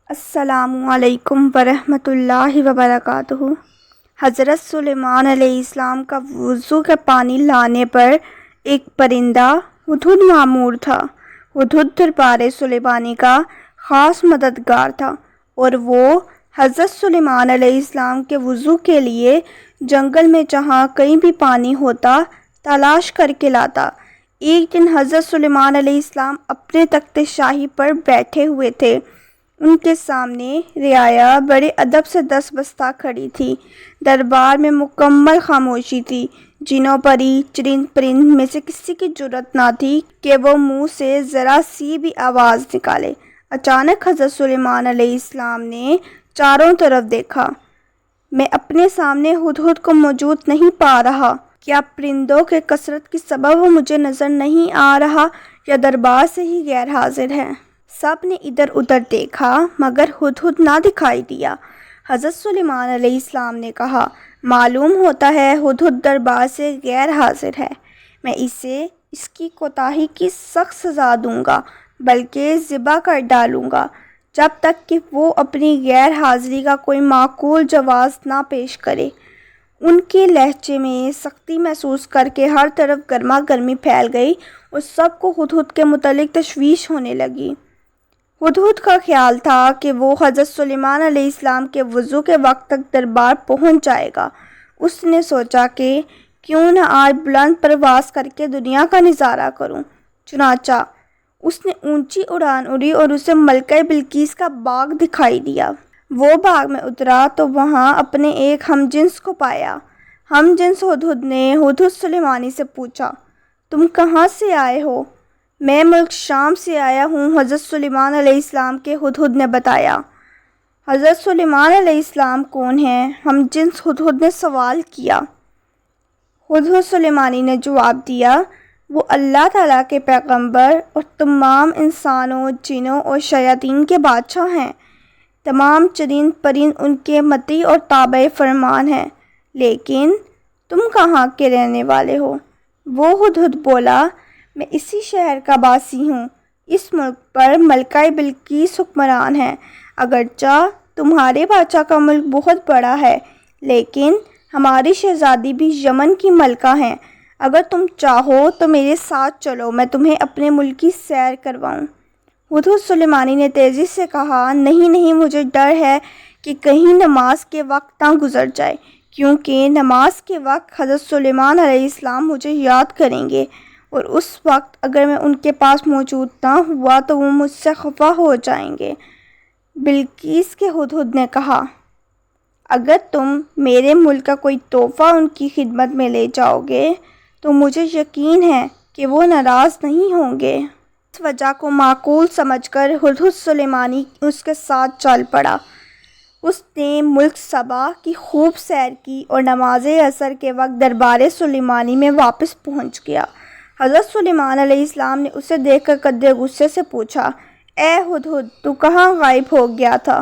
السلام علیکم ورحمۃ اللہ وبرکاتہ۔ حضرت سلیمان علیہ السلام کا وضو کا پانی لانے پر ایک پرندہ ہدہد مامور تھا۔ ہدہد دربار سلیمانی کا خاص مددگار تھا اور وہ حضرت سلیمان علیہ السلام کے وضو کے لیے جنگل میں جہاں کہیں بھی پانی ہوتا تلاش کر کے لاتا۔ ایک دن حضرت سلیمان علیہ السلام اپنے تخت شاہی پر بیٹھے ہوئے تھے۔ ان کے سامنے رعایا بڑے ادب سے دست بستہ کھڑی تھی۔ دربار میں مکمل خاموشی تھی۔ جنوں پری چرند پرند میں سے کسی کی جرأت نہ تھی کہ وہ منہ سے ذرا سی بھی آواز نکالے۔ اچانک حضرت سلیمان علیہ السلام نے چاروں طرف دیکھا۔ میں اپنے سامنے ہدہد کو موجود نہیں پا رہا۔ کیا پرندوں کے کثرت کی سبب وہ مجھے نظر نہیں آ رہا یا دربار سے ہی غیر حاضر ہے؟ سب نے ادھر ادھر دیکھا مگر ہدہد نہ دکھائی دیا۔ حضرت سلیمان علیہ السلام نے کہا، معلوم ہوتا ہے ہدہد دربار سے غیر حاضر ہے۔ میں اسے اس کی کوتاہی کی سخت سزا دوں گا بلکہ ذبح کر ڈالوں گا جب تک کہ وہ اپنی غیر حاضری کا کوئی معقول جواز نہ پیش کرے۔ ان کے لہجے میں سختی محسوس کر کے ہر طرف گرما گرمی پھیل گئی اور سب کو ہدہد کے متعلق تشویش ہونے لگی۔ ہدہد کا خیال تھا کہ وہ حضرت سلیمان علیہ السلام کے وضو کے وقت تک دربار پہنچ جائے گا۔ اس نے سوچا کہ کیوں نہ آج بلند پرواز کر کے دنیا کا نظارہ کروں۔ چنانچہ اس نے اونچی اڑان اڑی اور اسے ملکہ بلقیس کا باغ دکھائی دیا۔ وہ باغ میں اترا تو وہاں اپنے ایک ہم جنس کو پایا۔ ہم جنس ہدہد نے ہدہد سلیمانی سے پوچھا، تم کہاں سے آئے ہو؟ میں ملک شام سے آیا ہوں، حضرت سلیمان علیہ السلام کے ہدہد نے بتایا۔ حضرت سلیمان علیہ السلام کون ہیں؟ ہم جنس ہدہد نے سوال کیا۔ ہدہد سلیمانی نے جواب دیا، وہ اللہ تعالیٰ کے پیغمبر اور تمام انسانوں، جنوں اور شیاطین کے بادشاہ ہیں۔ تمام چرند پرند ان کے مطیع اور تابع فرمان ہیں۔ لیکن تم کہاں کے رہنے والے ہو؟ وہ ہدہد بولا، میں اسی شہر کا باسی ہوں۔ اس ملک پر ملکہ بلقیس حکمران ہے۔ اگرچہ تمہارے بادشاہ کا ملک بہت بڑا ہے لیکن ہماری شہزادی بھی یمن کی ملکہ ہیں۔ اگر تم چاہو تو میرے ساتھ چلو، میں تمہیں اپنے ملک کی سیر کرواؤں۔ ہدہد سلیمانی نے تیزی سے کہا، نہیں، مجھے ڈر ہے کہ کہیں نماز کے وقت نہ گزر جائے، کیونکہ نماز کے وقت حضرت سلیمان علیہ السلام مجھے یاد کریں گے اور اس وقت اگر میں ان کے پاس موجود نہ ہوا تو وہ مجھ سے خفا ہو جائیں گے۔ بلقیس کے ہدہد نے کہا، اگر تم میرے ملک کا کوئی تحفہ ان کی خدمت میں لے جاؤ گے تو مجھے یقین ہے کہ وہ ناراض نہیں ہوں گے۔ اس وجہ کو معقول سمجھ کر ہدہد سلیمانی اس کے ساتھ چل پڑا۔ اس نے ملک سبا کی خوب سیر کی اور نماز عصر کے وقت دربار سلیمانی میں واپس پہنچ گیا۔ حضرت سلیمان علیہ السلام نے اسے دیکھ کر قدرے غصے سے پوچھا، اے ہدہد، تو کہاں غائب ہو گیا تھا؟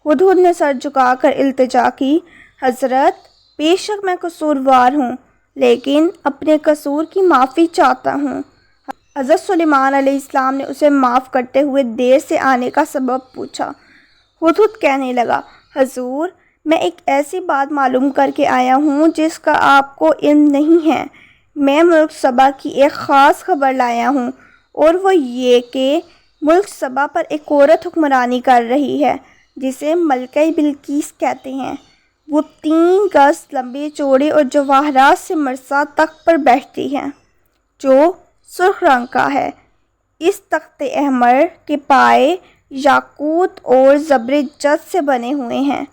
ہدہد نے سر جھکا کر التجا کی، حضرت، بے شک میں قصوروار ہوں لیکن اپنے قصور کی معافی چاہتا ہوں۔ حضرت سلیمان علیہ السلام نے اسے معاف کرتے ہوئے دیر سے آنے کا سبب پوچھا۔ ہدہد کہنے لگا، حضور، میں ایک ایسی بات معلوم کر کے آیا ہوں جس کا آپ کو علم نہیں ہے۔ میں ملک سبا کی ایک خاص خبر لایا ہوں اور وہ یہ کہ ملک سبا پر ایک عورت حکمرانی کر رہی ہے جسے ملکہ بلقیس کہتے ہیں۔ وہ 3 گز لمبے چوڑے اور جواہرات سے مرصع تخت پر بیٹھتی ہے جو سرخ رنگ کا ہے۔ اس تخت احمر کے پائے یاقوت اور زبرجد سے بنے ہوئے ہیں۔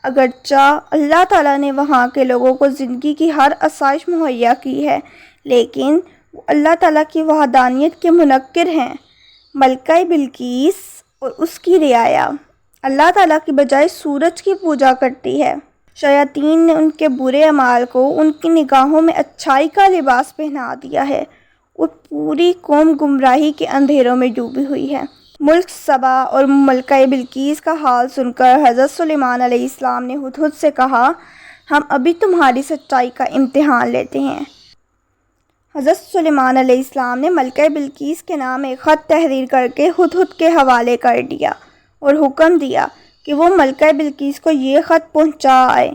اگرچہ اللہ تعالیٰ نے وہاں کے لوگوں کو زندگی کی ہر آسائش مہیا کی ہے لیکن وہ اللہ تعالیٰ کی وحدانیت کے منکر ہیں۔ ملکہ بلقیس اور اس کی رعایا اللہ تعالیٰ کی بجائے سورج کی پوجا کرتی ہے۔ شیاطین نے ان کے برے اعمال کو ان کی نگاہوں میں اچھائی کا لباس پہنا دیا ہے اور پوری قوم گمراہی کے اندھیروں میں ڈوبی ہوئی ہے۔ ملک سبا اور ملکہ بلقیس کا حال سن کر حضرت سلیمان علیہ السلام نے ہدہد سے کہا، ہم ابھی تمہاری سچائی کا امتحان لیتے ہیں۔ حضرت سلیمان علیہ السلام نے ملکہ بلقیس کے نام ایک خط تحریر کر کے ہدہد کے حوالے کر دیا اور حکم دیا کہ وہ ملکہ بلقیس کو یہ خط پہنچا آئے۔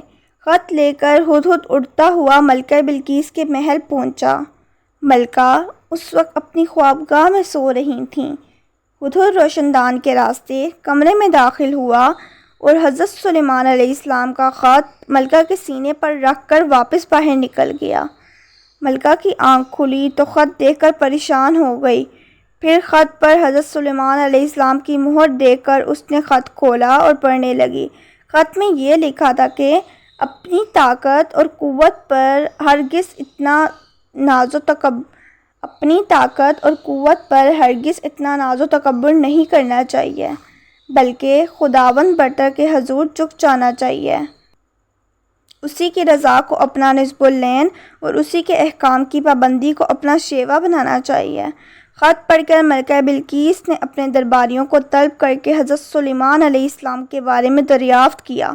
خط لے کر ہدہد اڑتا ہوا ملکہ بلقیس کے محل پہنچا۔ ملکہ اس وقت اپنی خوابگاہ میں سو رہی تھیں۔ ہدہد روشن دان کے راستے کمرے میں داخل ہوا اور حضرت سلیمان علیہ السلام کا خط ملکہ کے سینے پر رکھ کر واپس باہر نکل گیا۔ ملکہ کی آنکھ کھلی تو خط دیکھ کر پریشان ہو گئی۔ پھر خط پر حضرت سلیمان علیہ السلام کی مہر دیکھ کر اس نے خط کھولا اور پڑھنے لگی۔ خط میں یہ لکھا تھا کہ اپنی طاقت اور قوت پر ہرگز اتنا ناز و تکبر نہیں کرنا چاہیے، بلکہ خداوند برتر کے حضور جھک جانا چاہیے، اسی کی رضا کو اپنا نصب العین اور اسی کے احکام کی پابندی کو اپنا شیوا بنانا چاہیے۔ خط پڑھ کر ملکہ بلقیس نے اپنے درباریوں کو طلب کر کے حضرت سلیمان علیہ السلام کے بارے میں دریافت کیا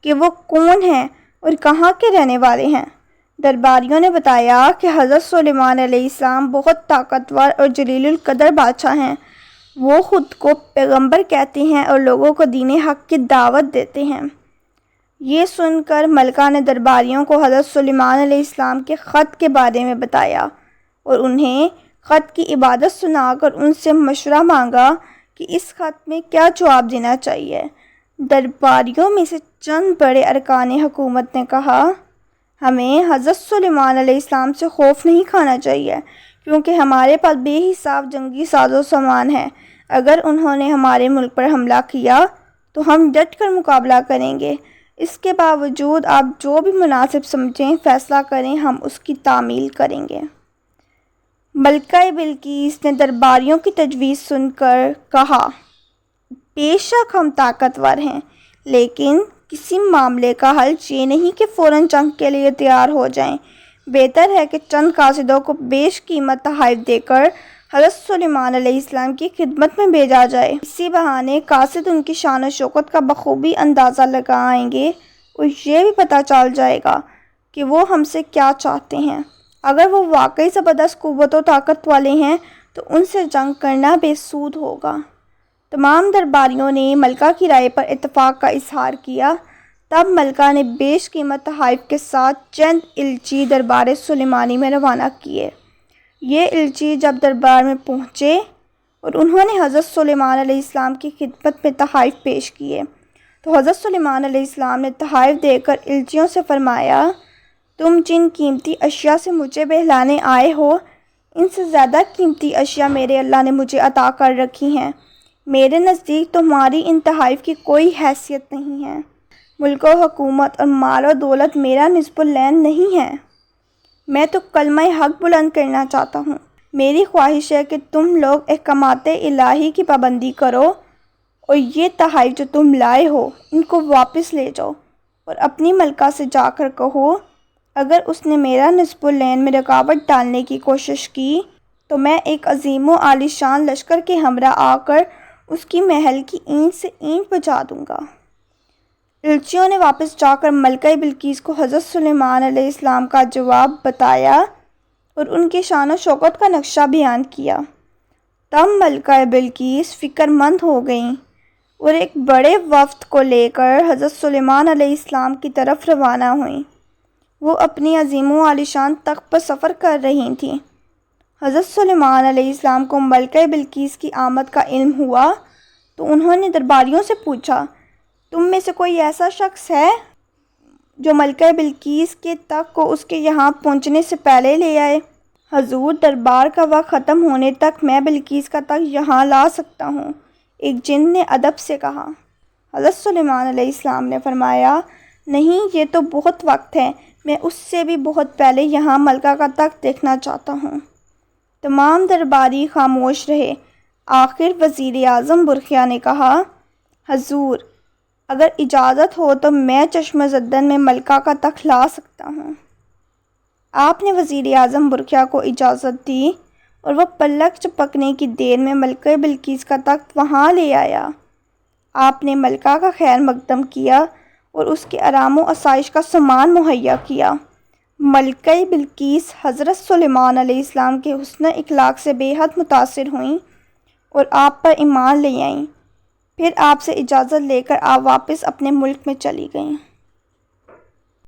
کہ وہ کون ہیں اور کہاں کے رہنے والے ہیں۔ درباریوں نے بتایا کہ حضرت سلیمان علیہ السلام بہت طاقتور اور جلیل القدر بادشاہ ہیں۔ وہ خود کو پیغمبر کہتے ہیں اور لوگوں کو دین حق کی دعوت دیتے ہیں۔ یہ سن کر ملکہ نے درباریوں کو حضرت سلیمان علیہ السلام کے خط کے بارے میں بتایا اور انہیں خط کی عبارت سنا کر ان سے مشورہ مانگا کہ اس خط میں کیا جواب دینا چاہیے۔ درباریوں میں سے چند بڑے ارکان حکومت نے کہا، ہمیں حضرت سلیمان علیہ السلام سے خوف نہیں کھانا چاہیے، کیونکہ ہمارے پاس بے حساب جنگی ساز و سامان ہے۔ اگر انہوں نے ہمارے ملک پر حملہ کیا تو ہم ڈٹ کر مقابلہ کریں گے۔ اس کے باوجود آپ جو بھی مناسب سمجھیں فیصلہ کریں، ہم اس کی تعمیل کریں گے۔ ملکہ بلقیس نے درباریوں کی تجویز سن کر کہا، بے شک ہم طاقتور ہیں، لیکن کسی معاملے کا حل یہ نہیں کہ فوراً جنگ کے لیے تیار ہو جائیں۔ بہتر ہے کہ چند قاصدوں کو بیش قیمت تحائف دے کر حضرت سلیمان علیہ السلام کی خدمت میں بھیجا جائے۔ اسی بہانے قاصد ان کی شان و شوکت کا بخوبی اندازہ لگائیں گے اور یہ بھی پتہ چل جائے گا کہ وہ ہم سے کیا چاہتے ہیں۔ اگر وہ واقعی زبردست قوت و طاقت والے ہیں تو ان سے جنگ کرنا بے سود ہوگا۔ تمام درباریوں نے ملکہ کی رائے پر اتفاق کا اظہار کیا۔ تب ملکہ نے بیش قیمت تحائف کے ساتھ چند الچی دربار سلیمانی میں روانہ کیے۔ یہ الچی جب دربار میں پہنچے اور انہوں نے حضرت سلیمان علیہ السلام کی خدمت میں تحائف پیش کیے تو حضرت سلیمان علیہ السلام نے تحائف دے کر الچیوں سے فرمایا، تم جن قیمتی اشیاء سے مجھے بہلانے آئے ہو، ان سے زیادہ قیمتی اشیاء میرے اللہ نے مجھے عطا کر رکھی ہیں۔ میرے نزدیک تمہاری ان تحائف کی کوئی حیثیت نہیں ہے۔ ملک و حکومت اور مال و دولت میرا نصب العین نہیں ہے۔ میں تو کلمہ حق بلند کرنا چاہتا ہوں۔ میری خواہش ہے کہ تم لوگ احکامات الہی کی پابندی کرو اور یہ تحائف جو تم لائے ہو ان کو واپس لے جاؤ اور اپنی ملکہ سے جا کر کہو، اگر اس نے میرا نصب العین میں رکاوٹ ڈالنے کی کوشش کی تو میں ایک عظیم و عالی شان لشکر کے ہمراہ آ کر اس کی محل کی اینٹ سے اینٹ بجا دوں گا۔ الچیوں نے واپس جا کر ملکہ بلقیس کو حضرت سلیمان علیہ السلام کا جواب بتایا اور ان کی شان و شوکت کا نقشہ بیان کیا۔ تب ملکہ بلقیس فکر مند ہو گئیں اور ایک بڑے وفد کو لے کر حضرت سلیمان علیہ السلام کی طرف روانہ ہوئیں۔ وہ اپنی عظیم و عالی شان تخت پر سفر کر رہی تھیں۔ حضرت سلیمان علیہ السلام کو ملکہ بلقیس کی آمد کا علم ہوا تو انہوں نے درباریوں سے پوچھا، تم میں سے کوئی ایسا شخص ہے جو ملکہ بلقیس کے تخت کو اس کے یہاں پہنچنے سے پہلے لے آئے؟ حضور، دربار کا وقت ختم ہونے تک میں بلقیس کا تخت یہاں لا سکتا ہوں، ایک جن نے ادب سے کہا۔ حضرت سلیمان علیہ السلام نے فرمایا، نہیں، یہ تو بہت وقت ہے، میں اس سے بھی بہت پہلے یہاں ملکہ کا تخت دیکھنا چاہتا ہوں۔ تمام درباری خاموش رہے۔ آخر وزیر اعظم برقیہ نے کہا، حضور، اگر اجازت ہو تو میں چشم زدن میں ملکہ کا تخت لا سکتا ہوں۔ آپ نے وزیر اعظم برقیہ کو اجازت دی اور وہ پلک جھپکنے کی دیر میں ملکہ بلقیس کا تخت وہاں لے آیا۔ آپ نے ملکہ کا خیر مقدم کیا اور اس کے آرام و آسائش کا سامان مہیا کیا۔ ملکہ بلقیس حضرت سلیمان علیہ السلام کے حسن اخلاق سے بے حد متاثر ہوئیں اور آپ پر ایمان لے آئیں۔ پھر آپ سے اجازت لے کر آپ واپس اپنے ملک میں چلی گئیں۔